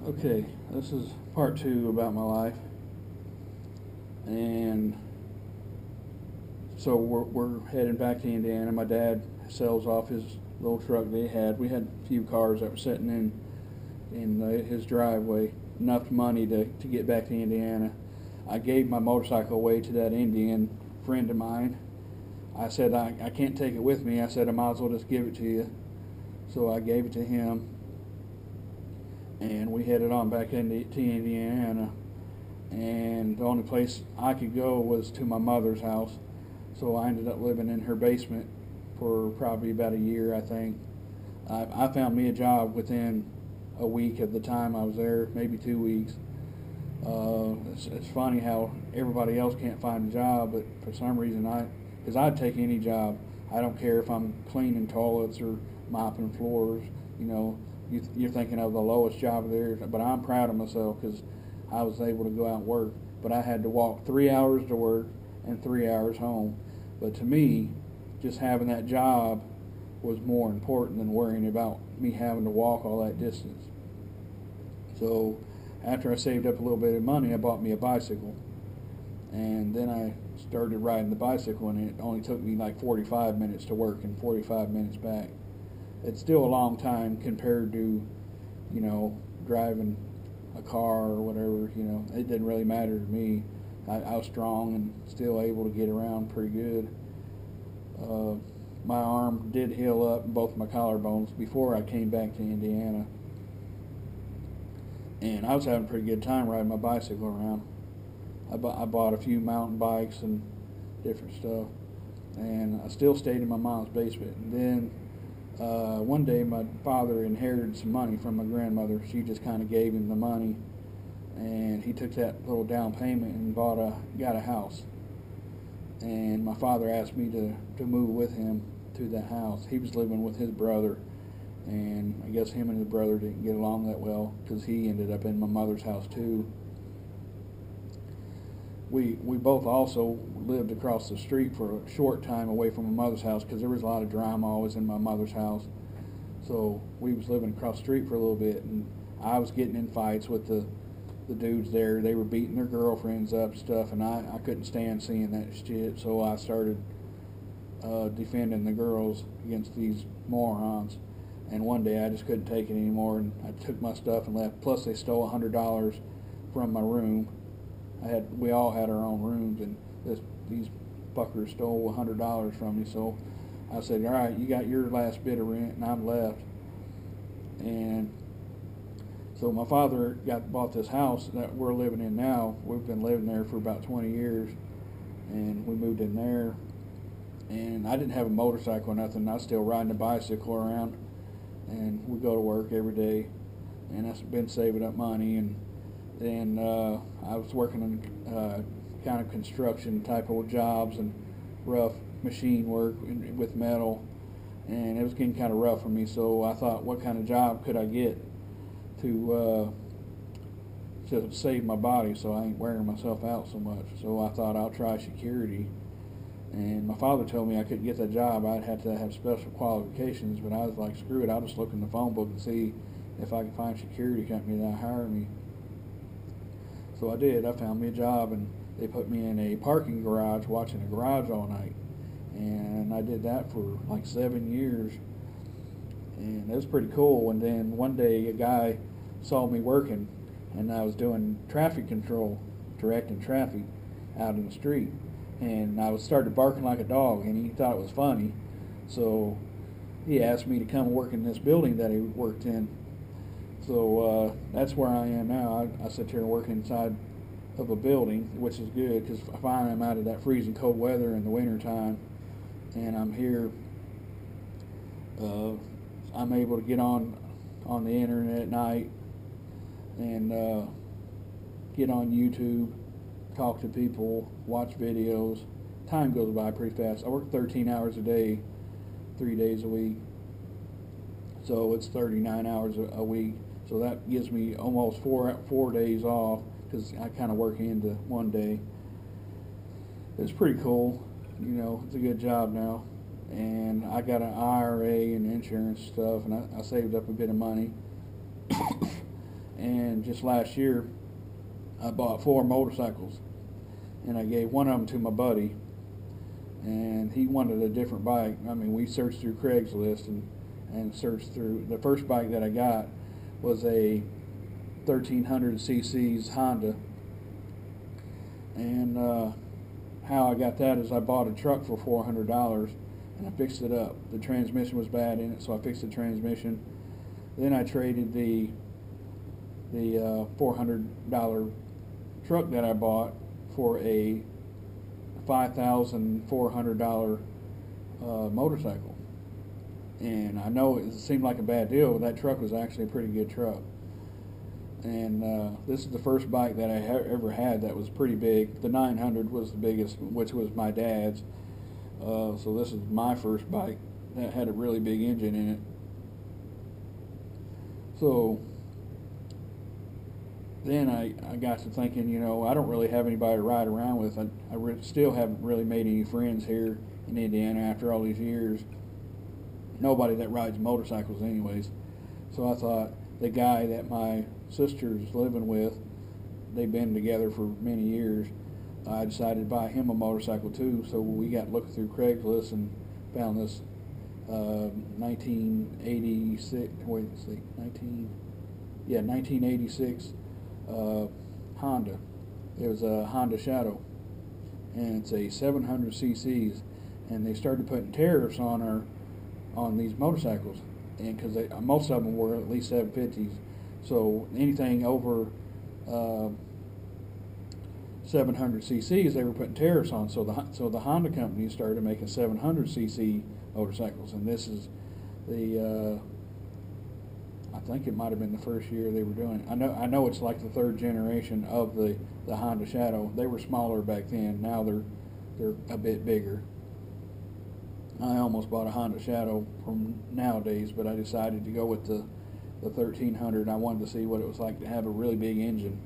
Okay, this is part two about my life, and so we're heading back to Indiana. My dad sells off his little truck they had. We had a few cars that were sitting in his driveway, enough money to get back to Indiana. I gave my motorcycle away to that Indian friend of mine. I said, I can't take it with me. I said, I might as well just give it to you. So I gave it to him, and we headed on back to Indiana. And the only place I could go was to my mother's house. So I ended up living in her basement for probably about a year, I think. I found me a job within a week of the time I was there, maybe 2 weeks. It's funny how everybody else can't find a job, but for some reason because I'd take any job. I don't care if I'm cleaning toilets or mopping floors. You know, you're thinking of the lowest job there, but I'm proud of myself because I was able to go out and work. But I had to walk 3 hours to work and 3 hours home. But to me, just having that job was more important than worrying about me having to walk all that distance. So after I saved up a little bit of money, I bought me a bicycle. And then I started riding the bicycle, and it only took me like 45 minutes to work and 45 minutes back. It's still a long time compared to, driving a car or whatever. It didn't really matter to me. I was strong and still able to get around pretty good. My arm did heal up, both my collarbones, before I came back to Indiana. And I was having a pretty good time riding my bicycle around. I bought a few mountain bikes and different stuff. And I still stayed in my mom's basement. And then one day my father inherited some money from my grandmother. She just kind of gave him the money, and he took that little down payment and got a house. And my father asked me to move with him to that house. He was living with his brother, and I guess him and his brother didn't get along that well because he ended up in my mother's house too. We both also lived across the street for a short time away from my mother's house because there was a lot of drama always in my mother's house. So we was living across the street for a little bit, and I was getting in fights with the dudes there. They were beating their girlfriends up and stuff, and I couldn't stand seeing that shit. So I started defending the girls against these morons. And one day I just couldn't take it anymore, and I took my stuff and left. Plus they stole $100 from my room. We all had our own rooms, and these fuckers stole $100 from me. So I said, all right, you got your last bit of rent, and I'm left. And so my father bought this house that we're living in now. We've been living there for about 20 years, and we moved in there. And I didn't have a motorcycle or nothing. I was still riding a bicycle around, and we go to work every day. And I've been saving up money, and then I was working on kind of construction type of jobs and rough machine work with metal, and it was getting kind of rough for me. So I thought, what kind of job could I get to save my body so I ain't wearing myself out so much? So I thought I'll try security. And my father told me I couldn't get that job. I'd have to have special qualifications, but I was like, screw it, I'll just look in the phone book and see if I can find a security company that'll hire me. So I did. I found me a job, and they put me in a parking garage watching a garage all night. And I did that for like 7 years. And it was pretty cool. And then one day a guy saw me working, and I was doing traffic control, directing traffic out in the street. And I started barking like a dog, and he thought it was funny. So he asked me to come work in this building that he worked in. So that's where I am now. I sit here and work inside of a building, which is good because finally I'm out of that freezing cold weather in the winter time, and I'm here. I'm able to get on the internet at night and get on YouTube, talk to people, watch videos. Time goes by pretty fast. I work 13 hours a day, 3 days a week, so it's 39 hours a week. So that gives me almost four days off because I kind of work into one day. It's pretty cool. It's a good job now. And I got an IRA and insurance stuff, and I saved up a bit of money. And just last year, I bought 4 motorcycles, and I gave one of them to my buddy, and he wanted a different bike. I mean, we searched through Craigslist and searched through. The first bike that I got was a 1300 cc's Honda, and how I got that is I bought a truck for $400 and I fixed it up. The transmission was bad in it, so I fixed the transmission. Then I traded the $400 truck that I bought for a $5,400 motorcycle. And I know it seemed like a bad deal, but that truck was actually a pretty good truck. And this is the first bike that I ever had that was pretty big. The 900 was the biggest, which was my dad's. So this is my first bike that had a really big engine in it. So then I got to thinking, you know, I don't really have anybody to ride around with. I still haven't really made any friends here in Indiana after all these years. Nobody that rides motorcycles anyways. So I thought the guy that my sister's living with, they've been together for many years, I decided to buy him a motorcycle too. So we got looking through Craigslist and found this 1986, wait, let's see, 1986 Honda. It was a Honda Shadow, and it's a 700 cc's, and they started putting tariffs on these motorcycles, and because most of them were at least 750s, so anything over 700 cc's they were putting tariffs on. So the Honda company started making 700 cc motorcycles, and this is the I think it might have been the first year they were doing it. I know it's like the 3rd generation of the Honda Shadow. They were smaller back then. Now they're a bit bigger. I almost bought a Honda Shadow from nowadays, but I decided to go with the 1300. I wanted to see what it was like to have a really big engine.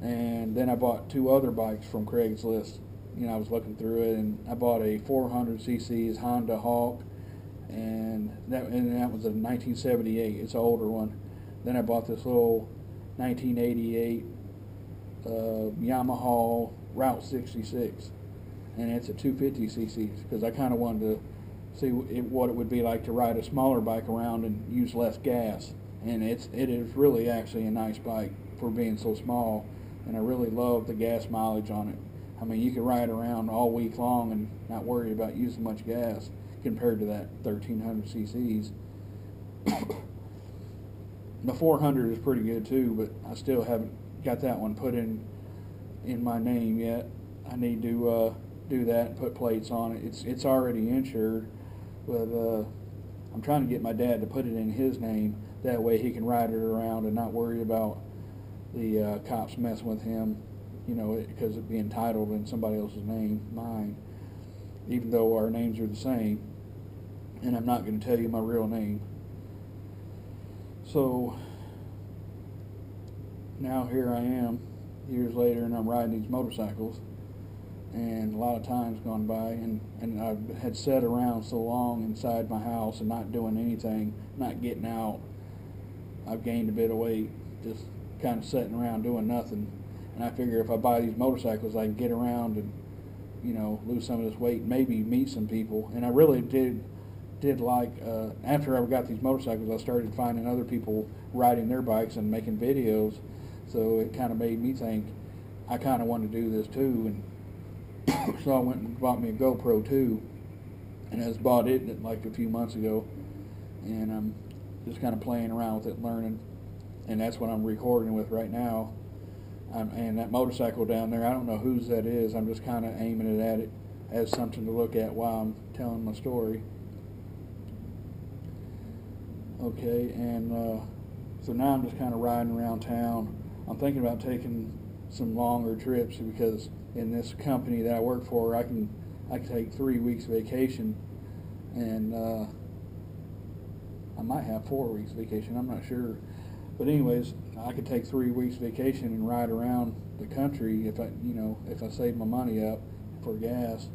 And then I bought 2 other bikes from Craigslist. You know, I was looking through it, and I bought a 400 cc's Honda Hawk, and that was a 1978. It's an older one. Then I bought this little 1988 Yamaha Route 66, and it's a 250 cc's because I kind of wanted to see what it would be like to ride a smaller bike around and use less gas. And it is really actually a nice bike for being so small, and I really love the gas mileage on it. I mean, you can ride around all week long and not worry about using much gas compared to that 1300 cc's. The 400 is pretty good too, but I still haven't got that one put in my name yet. I need to do that and put plates on it. It's already insured, but I'm trying to get my dad to put it in his name. That way he can ride it around and not worry about the cops messing with him, you know, because it being titled in somebody else's name, mine, even though our names are the same. And I'm not going to tell you my real name. So now here I am, years later, and I'm riding these motorcycles, and a lot of time's gone by, and I had sat around so long inside my house and not doing anything, not getting out. I've gained a bit of weight, just kind of sitting around doing nothing. And I figure if I buy these motorcycles, I can get around and, you know, lose some of this weight, maybe meet some people. And I really did like, after I got these motorcycles, I started finding other people riding their bikes and making videos. So it kind of made me think I kind of want to do this too. And so I went and bought me a GoPro 2, and I just bought it like a few months ago, and I'm just kind of playing around with it, learning, and that's what I'm recording with right now. And that motorcycle down there, I don't know whose that is. I'm just kind of aiming it at it as something to look at while I'm telling my story. Okay, and so now I'm just kind of riding around town. I'm thinking about taking some longer trips because in this company that I work for, I can take 3 weeks vacation, and I might have 4 weeks vacation. I'm not sure, but anyways, I could take 3 weeks vacation and ride around the country if I save my money up for gas.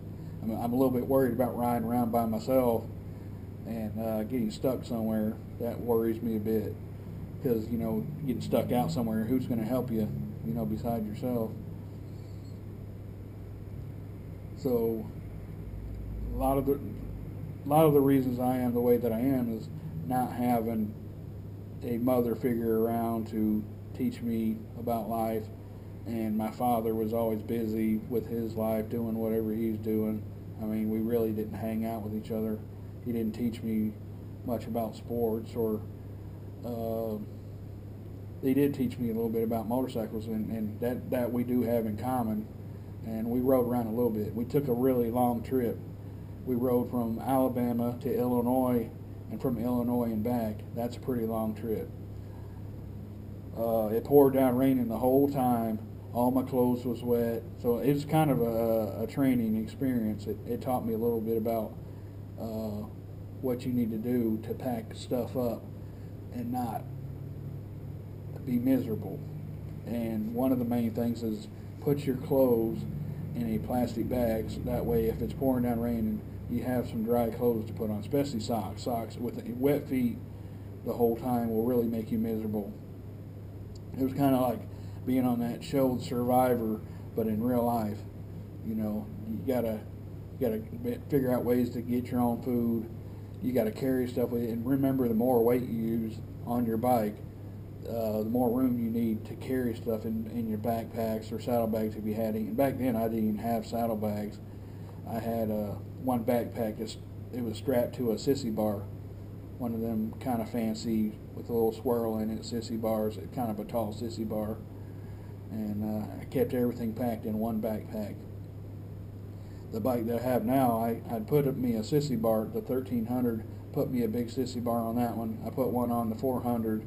I'm a little bit worried about riding around by myself and getting stuck somewhere. That worries me a bit. because getting stuck out somewhere, who's going to help you, beside yourself? So a lot of the reasons I am the way that I am is not having a mother figure around to teach me about life, and my father was always busy with his life doing whatever he's doing. I mean, we really didn't hang out with each other. He didn't teach me much about sports, or he did teach me a little bit about motorcycles, and that we do have in common. And we rode around a little bit. We took a really long trip. We rode from Alabama to Illinois, and from Illinois and back. That's a pretty long trip. It poured down raining the whole time. All my clothes was wet. So it was kind of a training experience. It taught me a little bit about what you need to do to pack stuff up and not be miserable. And one of the main things is put your clothes in a plastic bag, so that way if it's pouring down raining, you have some dry clothes to put on, especially socks. Socks with wet feet the whole time will really make you miserable. It was kind of like being on that show Survivor, but in real life. You gotta figure out ways to get your own food. You gotta carry stuff with you, and remember, the more weight you use on your bike, the more room you need to carry stuff in your backpacks or saddlebags if you had any. And back then, I didn't even have saddlebags. I had one backpack. It was strapped to a sissy bar, one of them kind of fancy with a little swirl in it, sissy bars, kind of a tall sissy bar. And I kept everything packed in one backpack. The bike that I have now, I'd put me a sissy bar, the 1300, put me a big sissy bar on that one. I put one on the 400,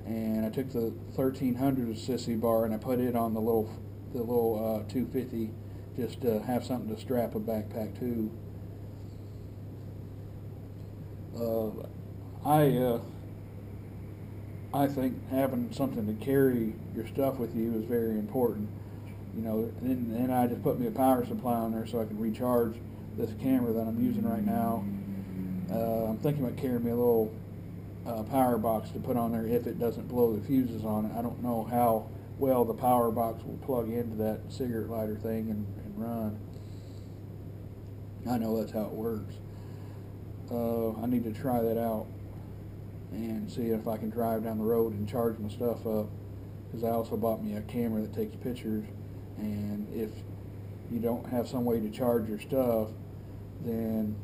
and I took the 1300 sissy bar and I put it on the little 250, just to have something to strap a backpack to. I think having something to carry your stuff with you is very important. And I just put me a power supply on there so I can recharge this camera that I'm using right now. I'm thinking about carrying me a little power box to put on there if it doesn't blow the fuses on it. I don't know how well the power box will plug into that cigarette lighter thing and run. I know that's how it works. I need to try that out and see if I can drive down the road and charge my stuff up, because I also bought me a camera that takes pictures, and if you don't have some way to charge your stuff, then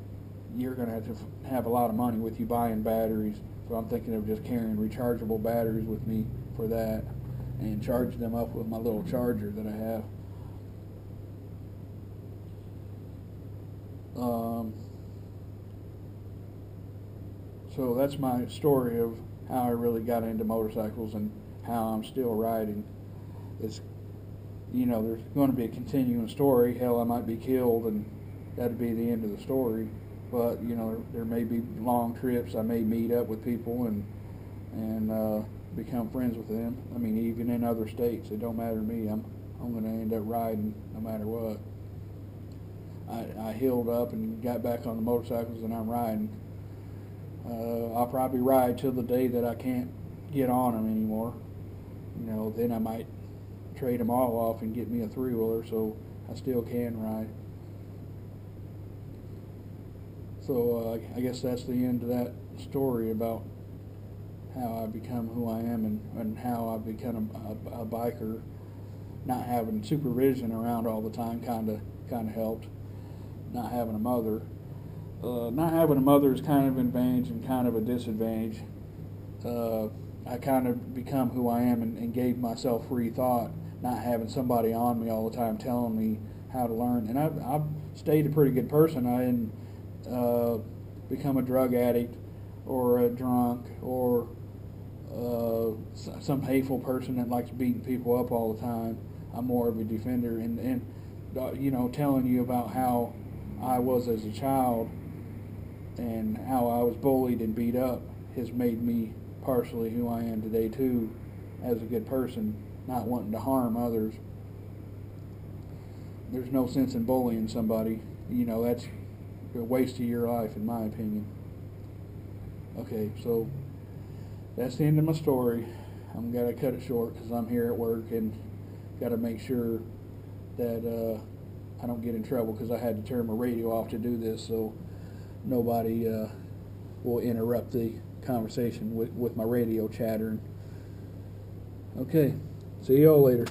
you're going to have a lot of money with you buying batteries. So I'm thinking of just carrying rechargeable batteries with me for that, and charge them up with my little charger that I have. So that's my story of how I really got into motorcycles and how I'm still riding. It's, there's going to be a continuing story. Hell, I might be killed, and that'd be the end of the story. But there may be long trips. I may meet up with people and become friends with them. I mean, even in other states, it don't matter to me. I'm going to end up riding no matter what. I healed up and got back on the motorcycles, and I'm riding. I'll probably ride till the day that I can't get on them anymore. Then I might trade them all off and get me a three-wheeler, so I still can ride. So I guess that's the end of that story about how I become who I am and how I become a biker. Not having supervision around all the time kind of helped. Not having a mother. Not having a mother is kind of an advantage and kind of a disadvantage. I kind of become who I am and gave myself free thought, not having somebody on me all the time telling me how to learn. And I've stayed a pretty good person. I didn't become a drug addict or a drunk or some hateful person that likes beating people up all the time. I'm more of a defender, and telling you about how I was as a child and how I was bullied and beat up has made me partially who I am today too, as a good person, not wanting to harm others. There's no sense in bullying somebody. That's a waste of your life, in my opinion. Okay, so that's the end of my story. I'm gonna cut it short because I'm here at work and got to make sure that I don't get in trouble because I had to turn my radio off to do this, so nobody will interrupt the conversation with my radio chattering. Okay, see y'all later.